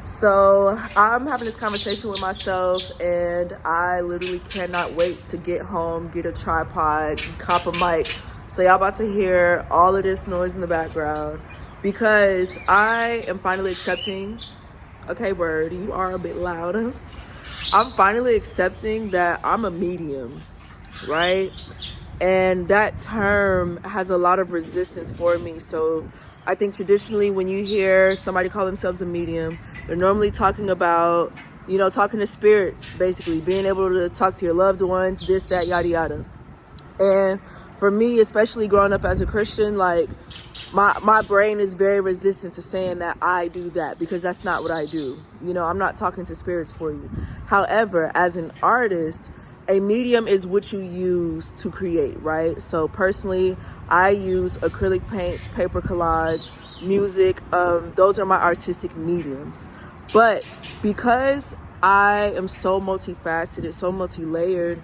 So I'm having this conversation with myself, and I literally cannot wait to get home, get a tripod, cop a mic. So y'all about to hear all of this noise in the background because I am finally accepting. Okay, Bird, you are a bit louder. I'm finally accepting that I'm a medium, right? And that term has a lot of resistance for me. So I think traditionally when you hear somebody call themselves a medium, they're normally talking about, talking to spirits, basically, being able to talk to your loved ones, this, that, yada, yada. And for me, especially growing up as a Christian, like my brain is very resistant to saying that I do that because that's not what I do. I'm not talking to spirits for you. However, as an artist, a medium is what you use to create, right? So personally, I use acrylic paint, paper collage, music. Those are my artistic mediums. But because I am so multifaceted, so multi-layered,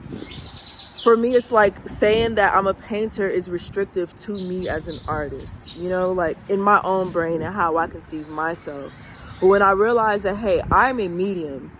for me, it's like saying that I'm a painter is restrictive to me as an artist, like in my own brain and how I conceive myself. But when I realize that, hey, I'm a medium,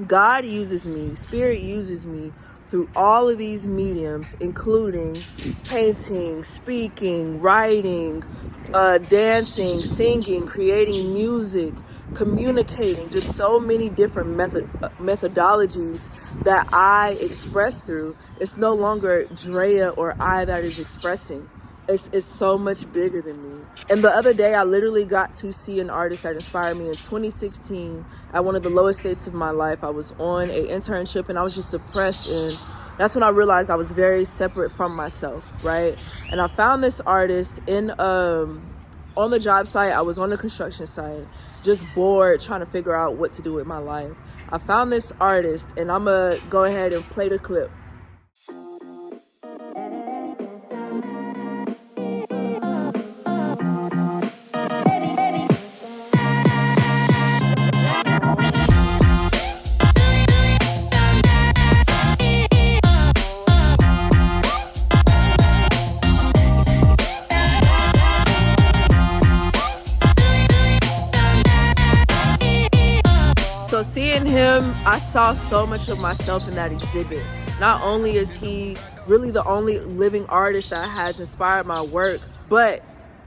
God uses me, Spirit uses me through all of these mediums, including painting, speaking, writing, dancing, singing, creating music, communicating, just so many different methodologies that I express through. It's no longer Drea or I that is expressing. It's so much bigger than me. And the other day, I literally got to see an artist that inspired me in 2016 at one of the lowest states of my life. I was on an internship and I was just depressed, and that's when I realized I was very separate from myself, right? And I found this artist on the job site. I was on the construction site, just bored, trying to figure out what to do with my life. I found this artist, and I'm gonna go ahead and play the clip. So seeing him, I saw so much of myself in that exhibit. Not only is he really the only living artist that has inspired my work, but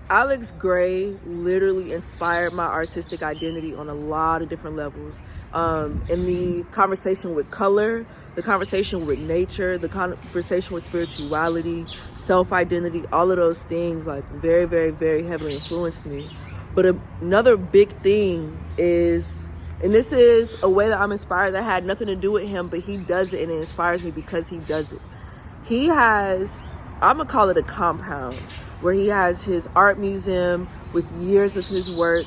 Alex Grey literally inspired my artistic identity on a lot of different levels. In the conversation with color, the conversation with nature, the conversation with spirituality, self-identity, all of those things like very, very, very heavily influenced me. But another big thing is, and this is a way that I'm inspired that had nothing to do with him, but he does it and it inspires me because he does it. He has, I'm gonna call it a compound, where he has his art museum with years of his work.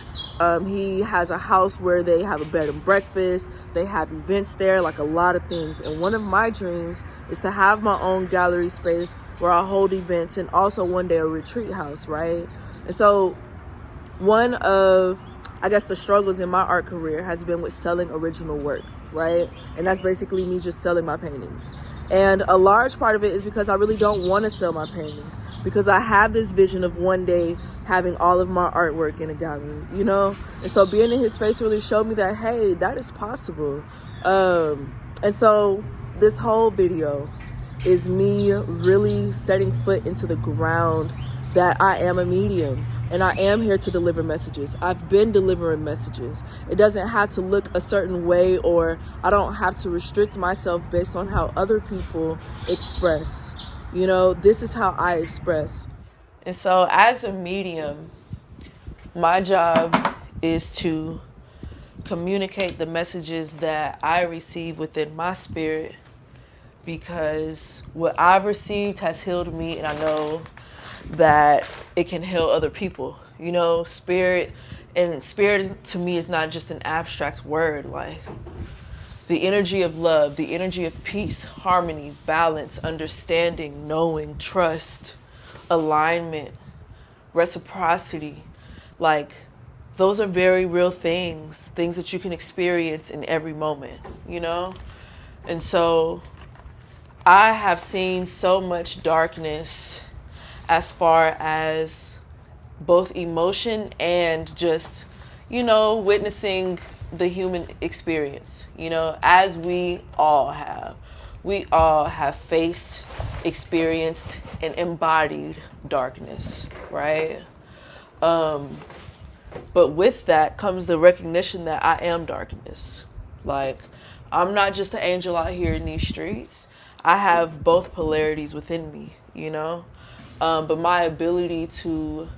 He has a house where they have a bed and breakfast. They have events there, like a lot of things. And one of my dreams is to have my own gallery space where I hold events, and also one day a retreat house, right? And so one of, I guess, the struggles in my art career has been with selling original work, right? And that's basically me just selling my paintings. And a large part of it is because I really don't want to sell my paintings, because I have this vision of one day having all of my artwork in a gallery, And so being in his space really showed me that, hey, that is possible. And so this whole video is me really setting foot into the ground that I am a medium. And I am here to deliver messages. I've been delivering messages. It doesn't have to look a certain way, or I don't have to restrict myself based on how other people express. This is how I express. And so as a medium, my job is to communicate the messages that I receive within my spirit, because what I've received has healed me, and I know that it can heal other people. Spirit to me is not just an abstract word. Like the energy of love, the energy of peace, harmony, balance, understanding, knowing, trust, alignment, reciprocity, like those are very real things that you can experience in every moment, And so I have seen so much darkness as far as both emotion and just, witnessing the human experience, you know, as we all have. We all have faced, experienced, and embodied darkness, right? But with that comes the recognition that I am darkness. Like, I'm not just an angel out here in these streets. I have both polarities within me, you know? But my ability to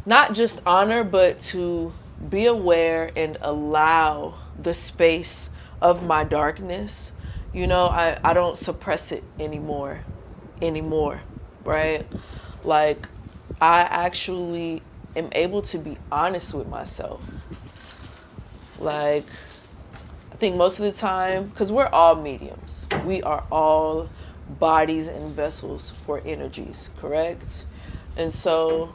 not just honor, but to be aware and allow the space of my darkness, you know, I don't suppress it anymore, right? Like, I actually am able to be honest with myself. Like, I think most of the time, because we're all mediums, we are all bodies and vessels for energies, correct? And so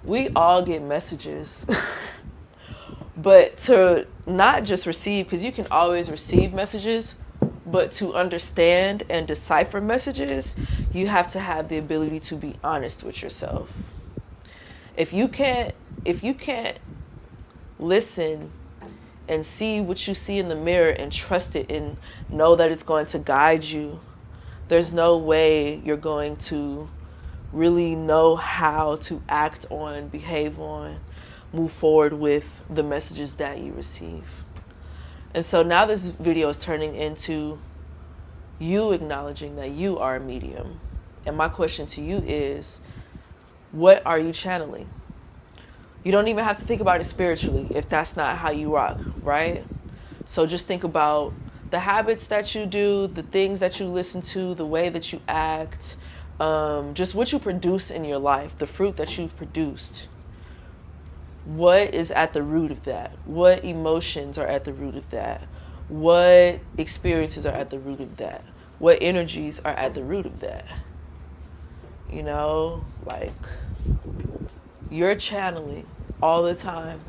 we all get messages. But to not just receive, because you can always receive messages, but to understand and decipher messages, you have to have the ability to be honest with yourself. If you can't listen and see what you see in the mirror and trust it and know that it's going to guide you, there's no way you're going to really know how to act on, behave on, move forward with the messages that you receive. And so now this video is turning into you acknowledging that you are a medium. And my question to you is, what are you channeling? You don't even have to think about it spiritually if that's not how you rock, right? So just think about the habits that you do, the things that you listen to, the way that you act, just what you produce in your life, the fruit that you've produced. What is at the root of that? What emotions are at the root of that? What experiences are at the root of that? What energies are at the root of that? You know, like, you're channeling all the time.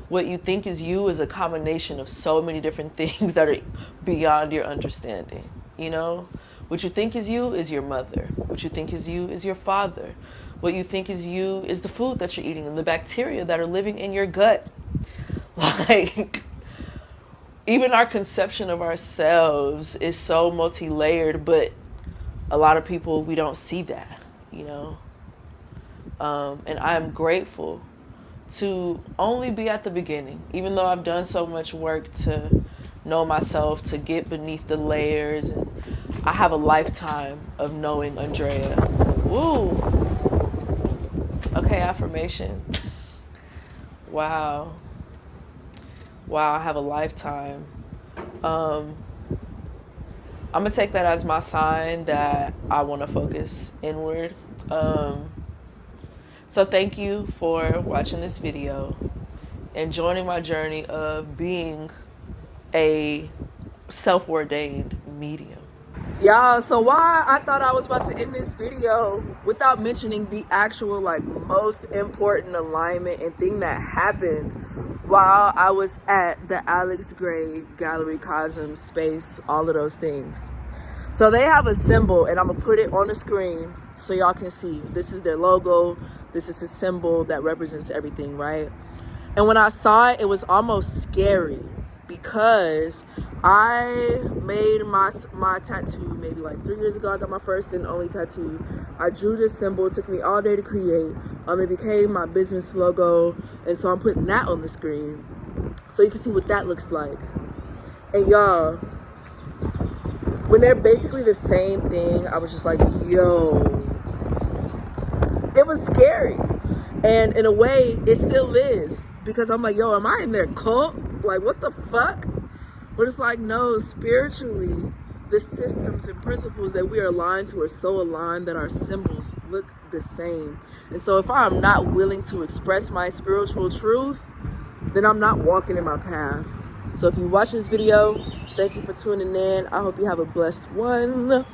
What you think is you is a combination of so many different things that are beyond your understanding. You know, what you think is you is your mother. What you think is you is your father. What you think is you is the food that you're eating and the bacteria that are living in your gut. Like, even our conception of ourselves is so multi-layered, but a lot of people, we don't see that, you know? And I am grateful to only be at the beginning, even though I've done so much work to know myself, to get beneath the layers. And I have a lifetime of knowing Andrea. Woo! Okay, affirmation. Wow. Wow, I have a lifetime. I'm going to take that as my sign that I want to focus inward. So thank you for watching this video and joining my journey of being a self-ordained medium. Y'all, so why I thought I was about to end this video without mentioning the actual, like, most important alignment and thing that happened while I was at the Alex Grey Gallery Cosm space, all of those things. So they have a symbol, and I'm gonna put it on the screen so y'all can see. This is their logo. This is a symbol that represents everything, right? And when I saw it, it was almost scary because I made my tattoo maybe like 3 years ago. I got my first and only tattoo. I drew this symbol. It took me all day to create. It became my business logo. And so I'm putting that on the screen so you can see what that looks like. And y'all, when they're basically the same thing, I was just like, yo, it was scary. And in a way, it still is. Because I'm like, yo, am I in their cult? Like, what the fuck? But it's like, no, spiritually, the systems and principles that we are aligned to are so aligned that our symbols look the same. And so if I'm not willing to express my spiritual truth, then I'm not walking in my path. So if you watch this video, thank you for tuning in. I hope you have a blessed one.